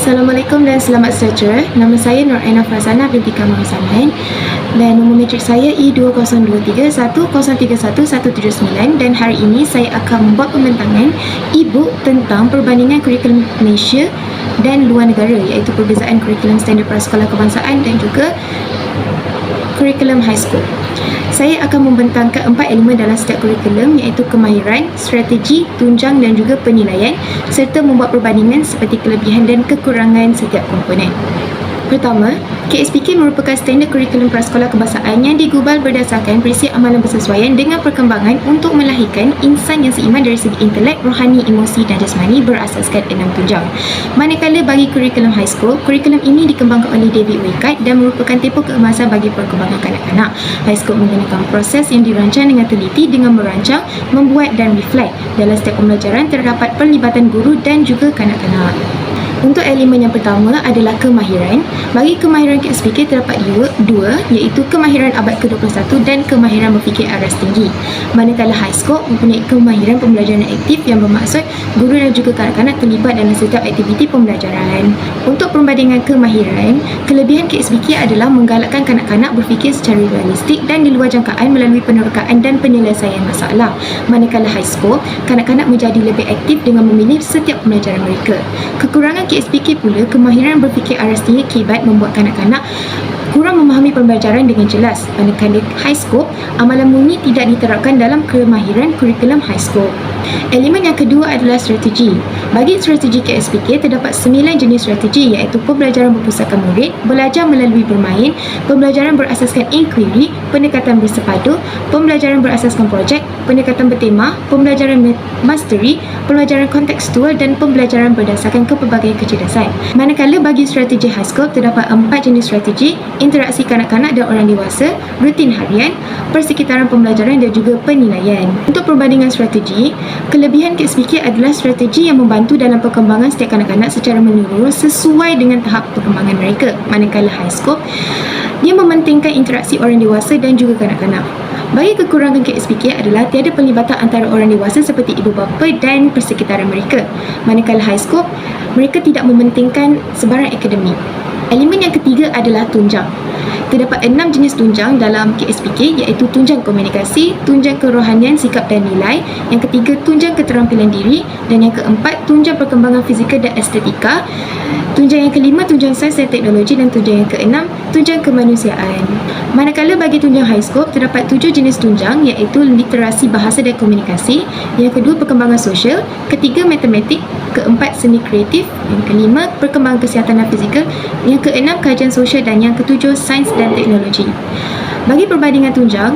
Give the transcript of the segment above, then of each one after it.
Assalamualaikum dan selamat sejahtera. Nama saya Nur Aina Farzana binti Kamal Zaman dan nombor matrik saya E2023103179 dan hari ini saya akan membuat pembentangan e-book tentang perbandingan kurikulum Malaysia dan luar negara, iaitu perbezaan kurikulum standard prasekolah kebangsaan dan juga kurikulum high school. Saya akan membentangkan 4 elemen dalam setiap kurikulum, iaitu kemahiran, strategi, tunjang dan juga penilaian, serta membuat perbandingan seperti kelebihan dan kekurangan setiap komponen. Pertama, KSPK merupakan standard kurikulum prasekolah kebangsaan yang digubal berdasarkan prinsip amalan bersesuaian dengan perkembangan untuk melahirkan insan yang seiman dari segi intelek, rohani, emosi dan jasmani berasaskan 6 tunjang. Manakala bagi kurikulum high school, kurikulum ini dikembangkan oleh David Weickert dan merupakan tempoh keemasan bagi perkembangan kanak-kanak. High school menggunakan proses yang dirancang dengan teliti dengan merancang, membuat dan reflect. Dalam setiap pembelajaran terdapat perlibatan guru dan juga kanak-kanak. Untuk elemen yang pertama adalah kemahiran. Bagi kemahiran KSPK terdapat dua, iaitu kemahiran abad ke-21 dan kemahiran berfikir aras tinggi. Manakala high school mempunyai kemahiran pembelajaran aktif yang bermaksud guru dan juga kanak-kanak terlibat dalam setiap aktiviti pembelajaran. Untuk perbandingan kemahiran, kelebihan KSPK adalah menggalakkan kanak-kanak berfikir secara realistik dan di luar jangkaan melalui penerkaan dan penyelesaian masalah. Manakala high school, kanak-kanak menjadi lebih aktif dengan memilih setiap pembelajaran mereka. Kekurangan KSPK pula, kemahiran berfikir aras tinggi akibat membuat kanak-kanak kurang memahami pembelajaran dengan jelas. Manakala high school, amalan murni tidak diterapkan dalam kemahiran kurikulum high school. Elemen yang kedua adalah strategi. Bagi strategi KSPK, terdapat 9 jenis strategi, iaitu pembelajaran berpusatkan murid, belajar melalui bermain, pembelajaran berasaskan inquiry, pendekatan bersepadu, pembelajaran berasaskan projek, pendekatan bertema, pembelajaran mastery, pembelajaran kontekstual dan pembelajaran berdasarkan kepelbagaian kecerdasan. Manakala bagi strategi high school, terdapat 4 jenis strategi: interaksi kanak-kanak dan orang dewasa, rutin harian, persekitaran pembelajaran dan juga penilaian. Untuk perbandingan strategi, kelebihan KSPK adalah strategi yang membantu dalam perkembangan setiap kanak-kanak secara menyeluruh sesuai dengan tahap perkembangan mereka. Manakala high school, dia mementingkan interaksi orang dewasa dan juga kanak-kanak. Bagi kekurangan KSPK adalah tiada pelibatan antara orang dewasa seperti ibu bapa dan persekitaran mereka. Manakala high school, mereka tidak mementingkan sebarang akademik. Elemen yang ketiga adalah tunjang. Terdapat 6 jenis tunjang dalam KSPK, iaitu tunjang komunikasi, tunjang kerohanian, sikap dan nilai. Yang ketiga, tunjang keterampilan diri. Dan yang keempat, tunjang perkembangan fizikal dan estetika. Tunjang yang kelima, tunjang sains dan teknologi. Dan tunjang yang keenam, tunjang kemanusiaan. Manakala bagi tunjang high school, terdapat 7 jenis tunjang, iaitu literasi bahasa dan komunikasi. Yang kedua, perkembangan sosial. Ketiga, matematik. Keempat, seni kreatif. Yang kelima, perkembangan kesihatan dan fizikal. Yang keenam, kajian sosial. Dan yang ketujuh, sains dan teknologi. Bagi perbandingan tunjang,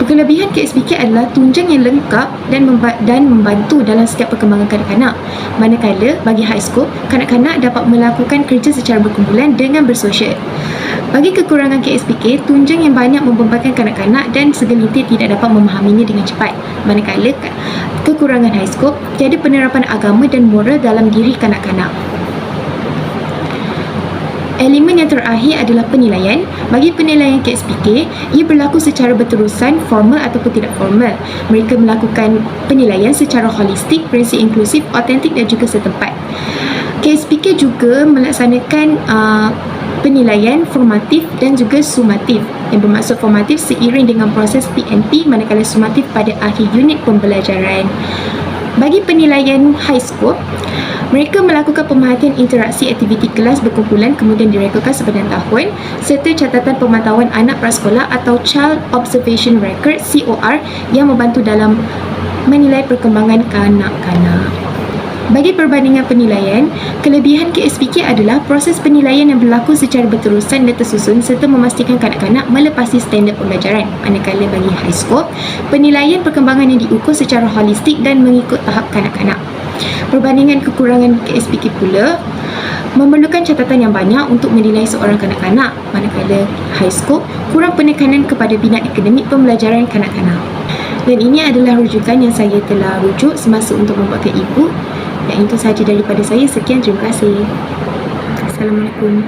kelebihan KSPK adalah tunjang yang lengkap dan membantu dalam setiap perkembangan kanak-kanak. Manakala bagi high school, kanak-kanak dapat melakukan kerja secara berkumpulan dengan bersosial. Bagi kekurangan KSPK, tunjang yang banyak membebankan kanak-kanak dan segelintir tidak dapat memahaminya dengan cepat. Manakala kekurangan high school, tiada penerapan agama dan moral dalam diri kanak-kanak. Elemen yang terakhir adalah penilaian. Bagi penilaian KSPK, ia berlaku secara berterusan, formal ataupun tidak formal. Mereka melakukan penilaian secara holistik, prinsip inklusif, autentik dan juga setempat. KSPK juga melaksanakan penilaian formatif dan juga sumatif. Yang bermaksud formatif seiring dengan proses PNP, manakala sumatif pada akhir unit pembelajaran. Bagi penilaian high school, mereka melakukan pemerhatian interaksi aktiviti kelas berkumpulan kemudian direkodkan sepanjang tahun serta catatan pemantauan anak prasekolah atau Child Observation Record COR yang membantu dalam menilai perkembangan kanak-kanak. Bagi perbandingan penilaian, kelebihan KSPK adalah proses penilaian yang berlaku secara berterusan dan tersusun serta memastikan kanak-kanak melepasi standard pembelajaran. Manakala bagi high school, penilaian perkembangan yang diukur secara holistik dan mengikut tahap kanak-kanak. Perbandingan kekurangan KSPK pula memerlukan catatan yang banyak untuk menilai seorang kanak-kanak. Manakala high school, kurang penekanan kepada bidang akademik pembelajaran kanak-kanak. Dan ini adalah rujukan yang saya telah rujuk semasa untuk membuatkan e-book. Dan itu sahaja daripada saya. Sekian, terima kasih. Assalamualaikum.